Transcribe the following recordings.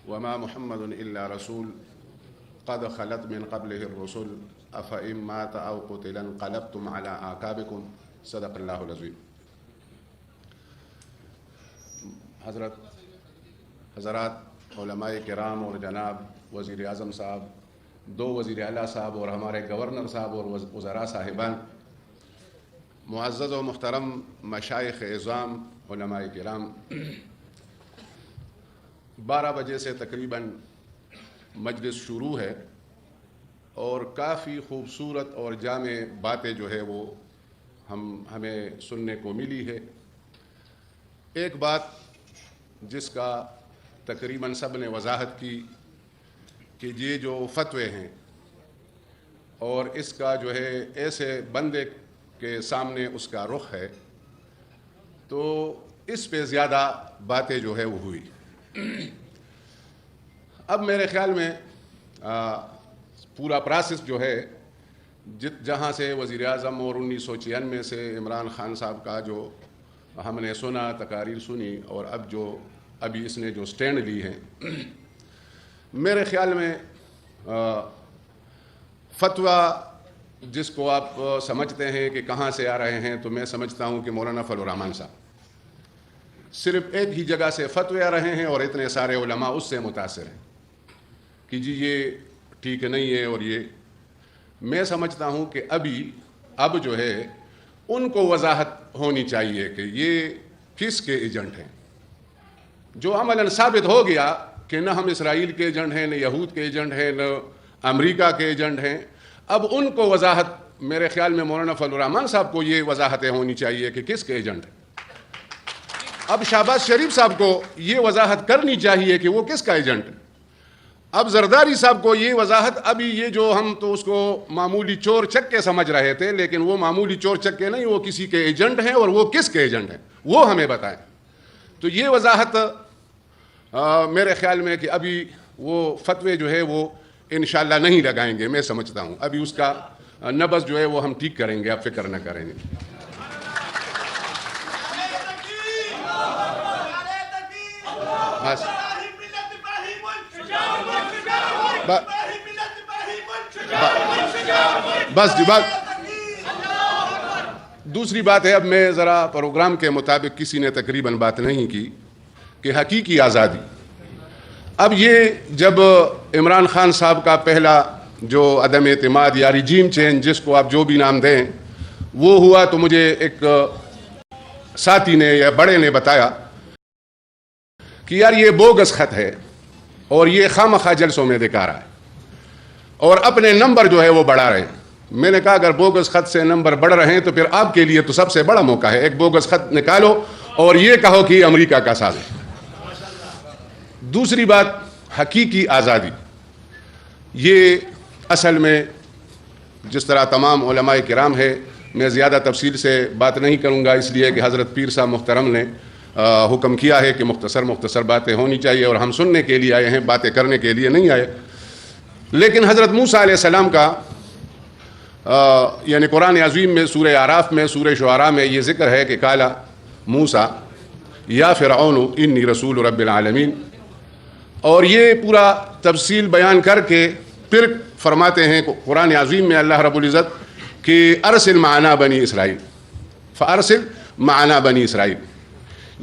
وما محمد إلا رسول قد خلت من قبله الرسل أفإن مات أو قتل انقلبتم على أعقابكم صدق اللہ العظیم۔ حضرات علماء کرام اور جناب وزیر اعظم صاحب، دو وزیر اعلیٰ صاحب اور ہمارے گورنر صاحب اور وزراء صاحبان، معزز و محترم مشائخ اعظام علماء کرام، 12 بجے سے تقریباً مجلس شروع ہے اور کافی خوبصورت اور جامع باتیں جو ہے وہ ہمیں سننے کو ملی ہے۔ ایک بات جس کا تقریباً سب نے وضاحت کی کہ یہ جو فتوے ہیں اور اس کا جو ہے ایسے بندے کے سامنے اس کا رخ ہے، تو اس پہ زیادہ باتیں جو ہے وہ ہوئی۔ اب میرے خیال میں پورا پروسیس جو ہے جہاں سے وزیر اعظم اور 1996 سے عمران خان صاحب کا جو ہم نے سنا، تقاریر سنی، اور ابھی اس نے جو سٹینڈ لی ہے، میرے خیال میں فتویٰ جس کو آپ سمجھتے ہیں کہ کہاں سے آ رہے ہیں، تو میں سمجھتا ہوں کہ مولانا فضل الرحمان صاحب صرف ایک ہی جگہ سے فتوے آ رہے ہیں اور اتنے سارے علماء اس سے متاثر ہیں کہ جی یہ ٹھیک نہیں ہے۔ اور یہ میں سمجھتا ہوں کہ اب جو ہے ان کو وضاحت ہونی چاہیے کہ یہ کس کے ایجنٹ ہیں۔ جو عملاً ثابت ہو گیا کہ نہ ہم اسرائیل کے ایجنٹ ہیں، نہ یہود کے ایجنٹ ہیں، نہ امریکہ کے ایجنٹ ہیں، اب ان کو وضاحت، میرے خیال میں مولانا فضل الرحمان صاحب کو یہ وضاحتیں ہونی چاہیے کہ کس کے ایجنٹ ہیں۔ اب شہباز شریف صاحب کو یہ وضاحت کرنی چاہیے کہ وہ کس کا ایجنٹ ہے۔ اب زرداری صاحب کو یہ وضاحت، یہ جو ہم تو اس کو معمولی چور چکے سمجھ رہے تھے، لیکن وہ معمولی چور چکے نہیں، وہ کسی کے ایجنٹ ہیں، اور وہ کس کے ایجنٹ ہیں وہ ہمیں بتائیں۔ تو یہ وضاحت میرے خیال میں کہ وہ فتوے جو ہے وہ انشاءاللہ نہیں لگائیں گے، میں سمجھتا ہوں اس کا نبض جو ہے وہ ہم ٹھیک کریں گے، آپ فکر نہ کریں گے۔ بس جی بات دوسری بات ہے، اب میں ذرا پروگرام کے مطابق کسی نے تقریباً بات نہیں کی کہ حقیقی آزادی۔ اب یہ جب عمران خان صاحب کا پہلا جو عدم اعتماد یا رجیم چینج، جس کو آپ جو بھی نام دیں، وہ ہوا، تو مجھے ایک ساتھی نے یا بڑے نے بتایا کہ یار یہ بوگس خط ہے اور یہ خامخواہ جلسوں میں دکھا رہا ہے اور اپنے نمبر جو ہے وہ بڑھا رہے ہیں۔ میں نے کہا اگر بوگس خط سے نمبر بڑھ رہے ہیں تو پھر آپ کے لیے تو سب سے بڑا موقع ہے، ایک بوگس خط نکالو اور یہ کہو کہ یہ امریکہ کا ساز ہے۔ دوسری بات، حقیقی آزادی، یہ اصل میں جس طرح تمام علماء کرام ہے، میں زیادہ تفصیل سے بات نہیں کروں گا، اس لیے کہ حضرت پیر صاحب محترم نے حکم کیا ہے کہ مختصر باتیں ہونی چاہیے، اور ہم سننے کے لیے آئے ہیں، باتیں کرنے کے لیے نہیں آئے۔ لیکن حضرت موسیٰ علیہ السلام کا یعنی قرآن عظیم میں سورہ اعراف میں، سورہ شعراء میں یہ ذکر ہے کہ قال موسیٰ یا فرعون انی رسول رب العالمین، اور یہ پورا تفصیل بیان کر کے پھر فرماتے ہیں قرآن عظیم میں اللہ رب العزت کہ ارسل معنا بنی اسرائیل، فارسل معنا بنی اسرائیل،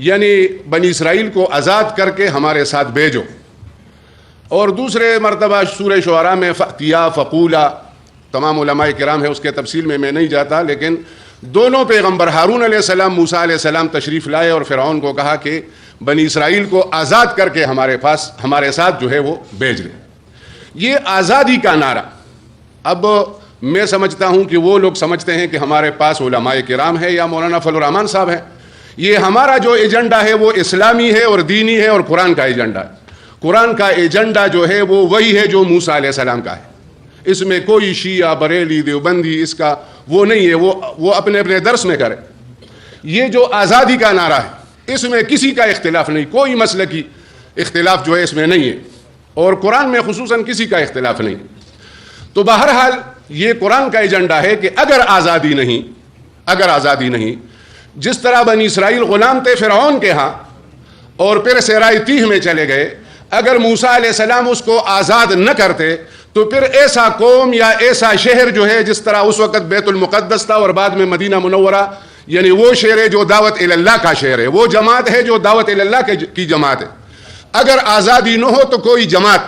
یعنی بنی اسرائیل کو آزاد کر کے ہمارے ساتھ بھیجو۔ اور دوسرے مرتبہ سورہ شعراء میں فأتیا فقولا، تمام علماء کرام ہے، اس کے تفصیل میں نہیں جاتا، لیکن دونوں پیغمبر ہارون علیہ السلام، موسیٰ علیہ السلام تشریف لائے اور فرعون کو کہا کہ بنی اسرائیل کو آزاد کر کے ہمارے ساتھ جو ہے وہ بھیج لیں۔ یہ آزادی کا نعرہ، اب میں سمجھتا ہوں کہ وہ لوگ سمجھتے ہیں کہ ہمارے پاس علماء کرام ہے یا مولانا فضل الرحمان صاحب ہے، یہ ہمارا جو ایجنڈا ہے وہ اسلامی ہے اور دینی ہے اور قرآن کا ایجنڈا ہے۔ قرآن کا ایجنڈا جو ہے وہ وہی ہے جو موسیٰ علیہ السلام کا ہے، اس میں کوئی شیعہ، بریلی، دیوبندی اس کا وہ نہیں ہے، وہ اپنے درس میں کرے۔ یہ جو آزادی کا نعرہ ہے، اس میں کسی کا اختلاف نہیں، کوئی مسلکی اختلاف جو ہے اس میں نہیں ہے، اور قرآن میں خصوصاً کسی کا اختلاف نہیں۔ تو بہرحال یہ قرآن کا ایجنڈا ہے کہ اگر آزادی نہیں، جس طرح بنی اسرائیل غلام تھے فرعون کے ہاں اور پھر صحرائے تیہ میں چلے گئے، اگر موسیٰ علیہ السلام اس کو آزاد نہ کرتے تو پھر ایسا قوم یا ایسا شہر جو ہے، جس طرح اس وقت بیت المقدس تھا اور بعد میں مدینہ منورہ، یعنی وہ شہر ہے جو دعوت اللہ کا شہر ہے، وہ جماعت ہے جو دعوت اللہ کی جماعت ہے. اگر آزادی نہ ہو تو کوئی جماعت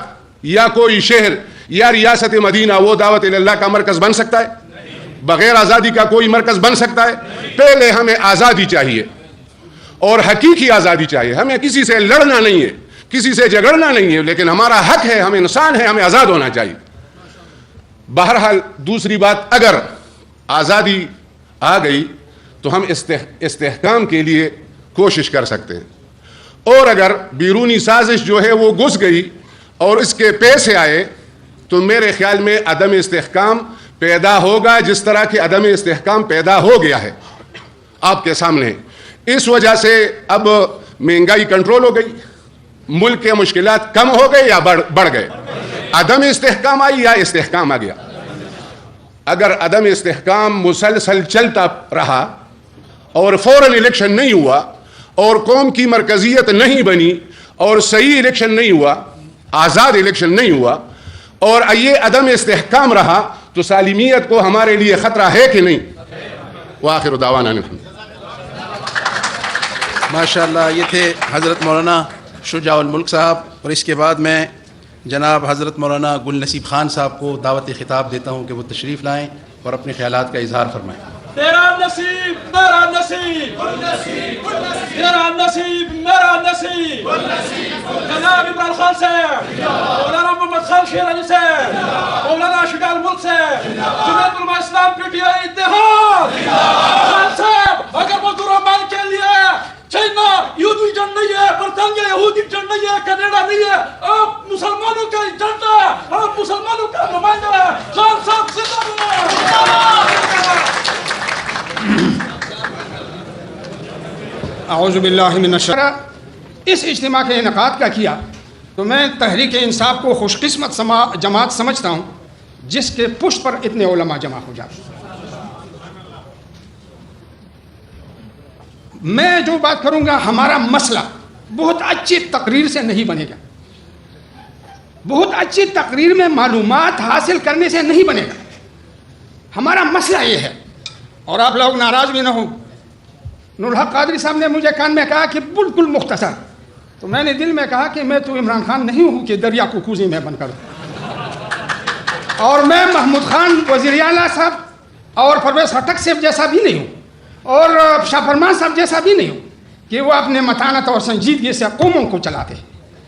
یا کوئی شہر یا ریاست مدینہ وہ دعوت اللہ کا مرکز بن سکتا ہے؟ بغیر آزادی کا کوئی مرکز بن سکتا ہے؟ پہلے ہمیں آزادی چاہیے اور حقیقی آزادی چاہیے. ہمیں کسی سے لڑنا نہیں ہے، کسی سے جھگڑنا نہیں ہے، لیکن ہمارا حق ہے، ہم انسان ہیں، ہمیں آزاد ہونا چاہیے. بہرحال دوسری بات، اگر آزادی آ گئی تو ہم استحکام کے لیے کوشش کر سکتے ہیں، اور اگر بیرونی سازش جو ہے وہ گھس گئی اور اس کے پیسے آئے تو میرے خیال میں عدم استحکام پیدا ہوگا، جس طرح کہ عدم استحکام پیدا ہو گیا ہے آپ کے سامنے. اس وجہ سے اب مہنگائی کنٹرول ہو گئی، ملک کے مشکلات کم ہو گئے یا بڑھ گئے؟ عدم استحکام آئی یا استحکام آ گیا؟ اگر عدم استحکام مسلسل چلتا رہا اور فوراً الیکشن نہیں ہوا اور قوم کی مرکزیت نہیں بنی اور صحیح الیکشن نہیں ہوا، آزاد الیکشن نہیں ہوا، اور یہ عدم استحکام رہا تو سالمیت کو ہمارے لیے خطرہ ہے کہ نہیں؟ وآخر دعوانا ماشاءاللہ. یہ تھے حضرت مولانا شجاع الملک صاحب، اور اس کے بعد میں جناب حضرت مولانا گل نصیب خان صاحب کو دعوت خطاب دیتا ہوں کہ وہ تشریف لائیں اور اپنے خیالات کا اظہار فرمائیں. تیرا نصیب میرا نصیب، تیرا نصیب میرا نصیب. جناب عمران خان صاحب، مولانا محمد خان شیر علی صاحب، مولانا شجاع الملک صاحب، جمعیت Ulema Islam P T I اتحاد. خان صاحب اگر وہ درمان کے لیے چائنا یہودی ایجنٹ نہیں ہے، برطانیہ یہودی ایجنٹ نہیں ہے، کینیڈا نہیں ہے، آپ مسلمانوں کا ایجنٹ ہے، آپ مسلمانوں کا نمائندہ ہے. خان صاحب زندہ باد. اعوذ باللہ من الشر. اس اجتماع کے انعقاد کا کیا تو میں تحریک انصاف کو خوش قسمت جماعت سمجھتا ہوں جس کے پشت پر اتنے علماء جمع ہو جاتے. میں جو بات کروں گا، ہمارا مسئلہ بہت اچھی تقریر سے نہیں بنے گا، بہت اچھی تقریر میں معلومات حاصل کرنے سے نہیں بنے گا. ہمارا مسئلہ یہ ہے، اور آپ لوگ ناراض بھی نہ ہوں. نورالحق قادری صاحب نے مجھے کان میں کہا کہ بالکل مختصر، تو میں نے دل میں کہا کہ میں تو عمران خان نہیں ہوں کہ دریا کو کوزے میں بند کر دوں، اور میں محمود خان وزیر اعلیٰ صاحب اور پرویز خٹک صاحب جیسا بھی نہیں ہوں، اور شاہ فرمان صاحب جیسا بھی نہیں ہوں کہ وہ اپنے متانت اور سنجیدگی سے قوموں کو چلاتے ہیں.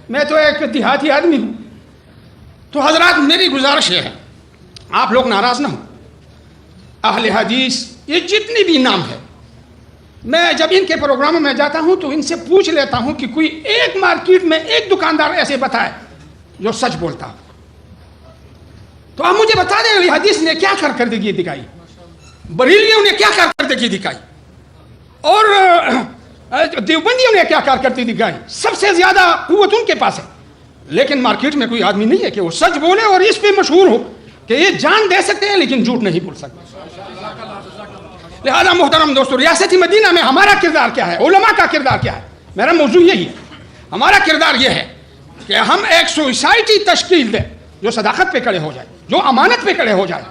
میں تو ایک دیہاتی آدمی ہوں. تو حضرات میری گزارش یہ ہے، آپ لوگ ناراض نہ ہوں. اہل حدیث یہ جتنی بھی نام ہے، میں جب ان کے پروگراموں میں جاتا ہوں تو ان سے پوچھ لیتا ہوں کہ کوئی ایک مارکیٹ میں ایک دکاندار ایسے بتائے جو سچ بولتا. تو آپ مجھے بتا دیں اہل حدیث نے کیا کارکردگی دکھائی، بریلیوں نے کیا کارکردگی دکھائی، اور دیوبندیوں نے کیا کارکردگی دکھائی. سب سے زیادہ قوت ان کے پاس ہے، لیکن مارکیٹ میں کوئی آدمی نہیں ہے کہ وہ سچ بولے اور اس پہ مشہور ہو کہ یہ جان دے سکتے ہیں لیکن جھوٹ نہیں بول سکتے. لہذا محترم دوستو، ریاست مدینہ میں ہمارا کردار کیا ہے، علماء کا کردار کیا ہے؟ میرا موضوع یہی ہے. ہمارا کردار یہ ہے کہ ہم ایک سوسائٹی تشکیل دیں جو صداقت پہ کھڑے ہو جائے، جو امانت پہ کھڑے ہو جائے.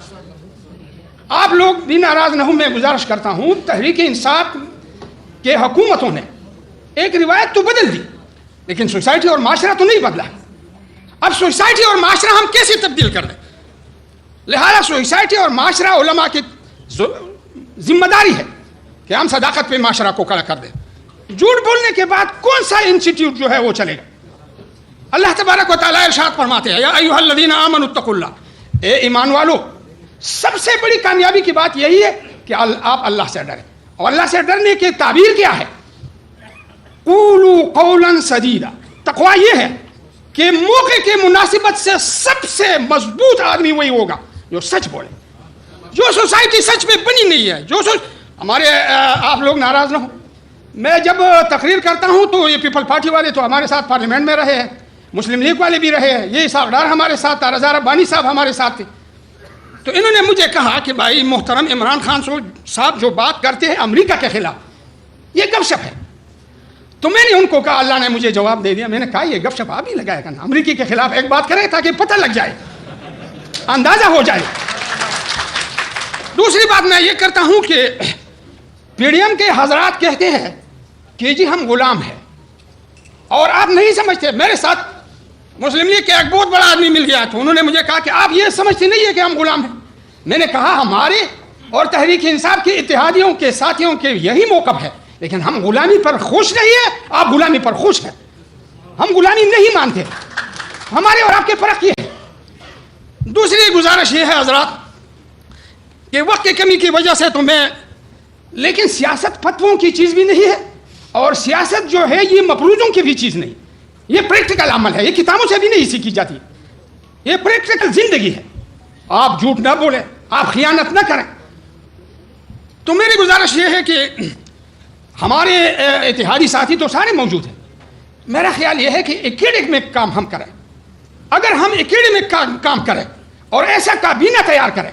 آپ لوگ بھی ناراض نہ ہوں، میں گزارش کرتا ہوں، تحریک انصاف کے حکومتوں نے ایک روایت تو بدل دی لیکن سوسائٹی اور معاشرہ تو نہیں بدلا. اب سوسائٹی اور معاشرہ ہم کیسے تبدیل کر دیں؟ لہذا سوسائٹی اور معاشرہ علماء کی ذمہ داری ہے کہ ہم صداقت پہ معاشرہ کو کھڑا کر دیں. جھوٹ بولنے کے بعد کون سا انسٹیٹیوٹ جو ہے وہ چلے گا؟ اللہ تبارک و تعالیٰ ارشاد فرماتے ہیں، یا ایھا الذین آمنوا اتقوا اللہ، اے ایمان والو، سب سے بڑی کامیابی کی بات یہی ہے کہ آپ اللہ سے ڈریں. اور اللہ سے ڈرنے کی تعبیر کیا ہے؟ قولوا قولا سدیدا. تقویٰ یہ ہے کہ موقع کے مناسبت سے سب سے مضبوط آدمی وہی ہوگا جو سچ بولے. جو سوسائٹی سچ میں بنی نہیں ہے، جو ہمارے آپ لوگ ناراض نہ ہوں، میں جب تقریر کرتا ہوں تو یہ پیپل پارٹی والے تو ہمارے ساتھ پارلیمنٹ میں رہے ہیں، مسلم لیگ والے بھی رہے ہیں، یہ اسحاق ڈار ہمارے ساتھ تھا، رضا ربانی صاحب ہمارے ساتھ تھے. تو انہوں نے مجھے کہا کہ بھائی محترم عمران خان صاحب جو بات کرتے ہیں امریکہ کے خلاف، یہ گپ شپ ہے. تو میں نے ان کو کہا, اللہ نے مجھے جواب دے دیا, میں نے کہا یہ گپ شپ آپ ہی لگایا کرنا, امریکی کے خلاف ایک بات کرے تاکہ پتہ لگ جائے, اندازہ ہو جائے. دوسری بات میں یہ کرتا ہوں کہ پی ڈی ایم کے حضرات کہتے ہیں کہ جی ہم غلام ہیں, اور آپ نہیں سمجھتے. میرے ساتھ مسلم لیگ کا ایک بہت بڑا آدمی مل گیا, تو انہوں نے مجھے کہا کہ آپ یہ سمجھتے نہیں ہے کہ ہم غلام ہیں. میں نے کہا ہمارے اور تحریک انصاف کے اتحادیوں کے ساتھیوں کے یہی موقف ہے, لیکن ہم غلامی پر خوش نہیں ہیں, آپ غلامی پر خوش ہیں. ہم غلامی نہیں مانتے, ہمارے اور آپ کے فرق یہ ہے. دوسری گزارش یہ ہے حضرات کہ وقت کی کمی کی وجہ سے تو میں, لیکن سیاست فتووں کی چیز بھی نہیں ہے, اور سیاست جو ہے یہ مفروضوں کی بھی چیز نہیں, یہ پریکٹیکل عمل ہے, یہ کتابوں سے بھی نہیں سیکھی جاتی, یہ پریکٹیکل زندگی ہے. آپ جھوٹ نہ بولیں, آپ خیانت نہ کریں. تو میری گزارش یہ ہے کہ ہمارے اتحادی ساتھی تو سارے موجود ہیں, میرا خیال یہ ہے کہ ایکیڈمک کام ہم کریں. اگر ہم ایکیڈمک کام کریں اور ایسا کابینہ تیار کریں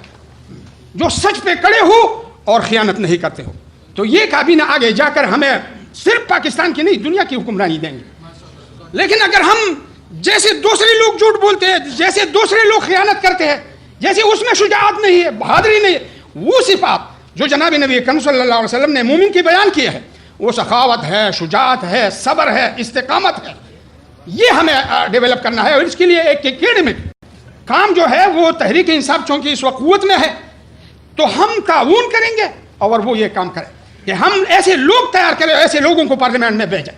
جو سچ پہ کڑے ہو اور خیانت نہیں کرتے ہو, تو یہ کابینہ آگے جا کر ہمیں صرف پاکستان کی نہیں دنیا کی حکمرانی دیں گے. لیکن اگر ہم جیسے دوسرے لوگ جھوٹ بولتے ہیں, جیسے دوسرے لوگ خیانت کرتے ہیں, جیسے اس میں شجاعت نہیں ہے, بہادری نہیں ہے, وہ صفات جو جناب نبی اکرم صلی اللہ علیہ وسلم نے مومن کی بیان کی ہے, وہ سخاوت ہے, شجاعت ہے, صبر ہے, استقامت ہے, یہ ہمیں ڈیولپ کرنا ہے. اور اس کے لیے ایک ایکیڈمک کام جو ہے وہ تحریک انصاف چونکہ اس وقت قوت میں ہے, تو ہم تعاون کریں گے اور وہ یہ کام کریں کہ ہم ایسے لوگ تیار کریں, ایسے لوگوں کو پارلیمنٹ میں بھیجیں.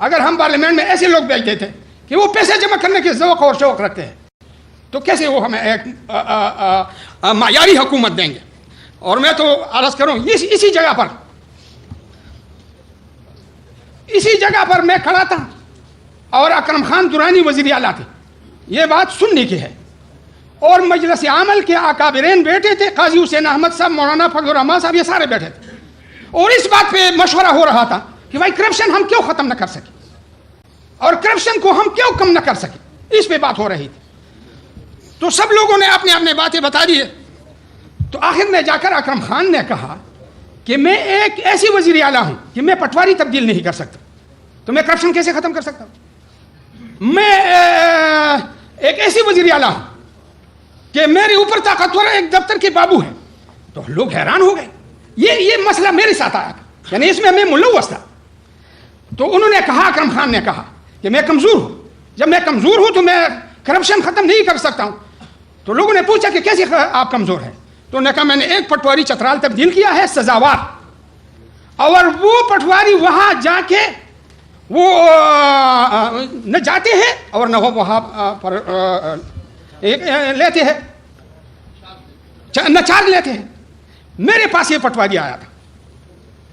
اگر ہم پارلیمنٹ میں ایسے لوگ بھیج دیتے کہ وہ پیسے جمع کرنے کے ذوق اور شوق رکھتے ہیں, تو کیسے وہ ہمیں ایک معیاری حکومت دیں گے. اور میں تو عرض کروں اسی جگہ پر میں کھڑا تھا اور اکرم خان درانی وزیر اعلیٰ تھے, یہ بات سننے کی ہے, اور مجلس عمل کے اکابرین بیٹھے تھے, قاضی حسین احمد صاحب, مولانا فضل الرحمان صاحب, یہ سارے بیٹھے تھے, اور اس بات پہ مشورہ ہو رہا تھا کہ بھائی کرپشن ہم کیوں ختم نہ کر سکیں اور کرپشن کو ہم کیوں کم نہ کر سکیں, اس پہ بات ہو رہی تھی. تو سب لوگوں نے اپنے اپنے باتیں بتا دیے. تو آخر میں جا کر اکرم خان نے کہا کہ میں ایک ایسی وزیر اعلیٰ ہوں کہ میں پٹواری تبدیل نہیں کر سکتا, تو میں کرپشن کیسے ختم کر سکتا ہوں؟ میں ایک ایسی وزیر اعلیٰ ہوں کہ میرے اوپر طاقتور ایک دفتر کے بابو ہیں. تو لوگ حیران ہو گئے, یہ مسئلہ میرے ساتھ آیا, یعنی اس میں ملوث تھا. تو انہوں نے کہا, اکرم خان نے کہا کہ میں کمزور ہوں, جب میں کمزور ہوں تو میں کرپشن ختم نہیں کر سکتا ہوں. تو لوگوں نے پوچھا کہ کیسے آپ کمزور ہیں؟ تو انہوں نے کہا میں نے ایک پٹواری چترال تبدیل کیا ہے سزاوار, اور وہ پٹواری وہاں جا کے وہ نہ جاتے ہیں اور نہ وہ وہاں پر لیتے ہیں, نہ چارج لیتے ہیں. میرے پاس یہ پٹواری آیا تھا,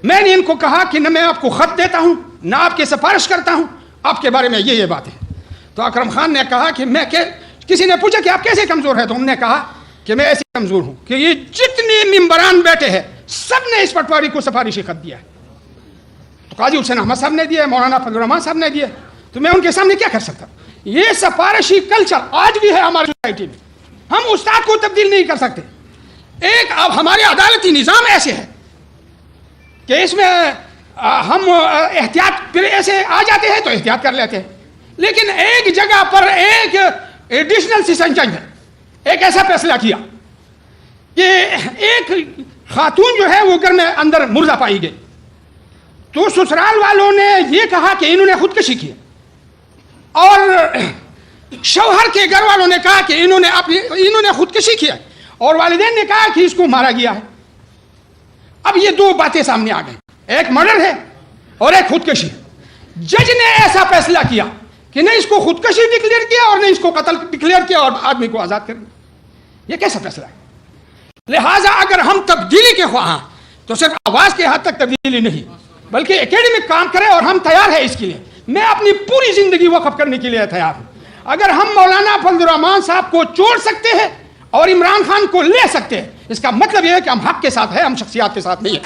میں نے ان کو کہا کہ نہ میں آپ کو خط دیتا ہوں نہ آپ کی سفارش کرتا ہوں, آپ کے بارے میں یہ بات ہے. تو اکرم خان نے کہا کہ میں کسی نے پوچھا کہ آپ کیسے کمزور ہیں, تو انہوں نے کہا کہ میں ایسے کمزور ہوں کہ یہ جتنے ممبران بیٹھے ہیں سب نے اس پٹواری کو سفارشی خط دیا ہے. تو قاضی حسین احمد صاحب نے دیا, مولانا فضل الرحمان صاحب نے دیا, تو میں ان کے سامنے کیا کر سکتا ہوں؟ یہ سفارشی کلچر آج بھی ہے ہماری سوسائٹی میں, ہم استاد کو تبدیل نہیں کر سکتے. ایک اب ہمارے عدالتی نظام ایسے ہے کہ اس میں ہم احتیاط پھر ایسے آ جاتے ہیں تو احتیاط کر لیتے ہیں, لیکن ایک جگہ پر ایک ایڈیشنل سیشن جج ہے ایک ایسا فیصلہ کیا کہ ایک خاتون جو ہے وہ گھر میں اندر مردہ پائی گئی, تو سسرال والوں نے یہ کہا کہ انہوں نے خودکشی کی, اور شوہر کے گھر والوں نے کہا کہ انہوں نے خودکشی کیا, اور والدین نے کہا کہ اس کو مارا گیا ہے. اب یہ دو باتیں سامنے آ گئی, ایک مرڈر ہے اور ایک خودکشی. جج نے ایسا فیصلہ کیا کہ نہ اس کو خودکشی ڈکلیئر کیا اور نہ اس کو قتل ڈکلیئر کیا اور آدمی کو آزاد کر دیا. یہ کیسا فیصلہ ہے؟ لہٰذا اگر ہم تبدیلی کے خواہاں تو صرف آواز کے حد تک تبدیلی نہیں بلکہ ایکیڈمک کام کریں, اور ہم تیار ہیں اس کے لیے. میں اپنی پوری زندگی وقف کرنے کے لیے تیار ہوں. اگر ہم مولانا فضل الرحمان صاحب کو چھوڑ سکتے ہیں اور عمران خان کو لے سکتے ہیں, اس کا مطلب یہ ہے کہ ہم حق کے ساتھ ہیں, ہم شخصیات کے ساتھ نہیں ہیں.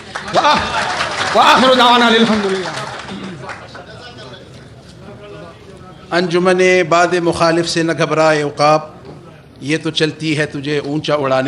وآخر دعوانا الحمدللہ. انجمن باد مخالف سے نہ گھبرائے عقاب, یہ تو چلتی ہے تجھے اونچا اڑانے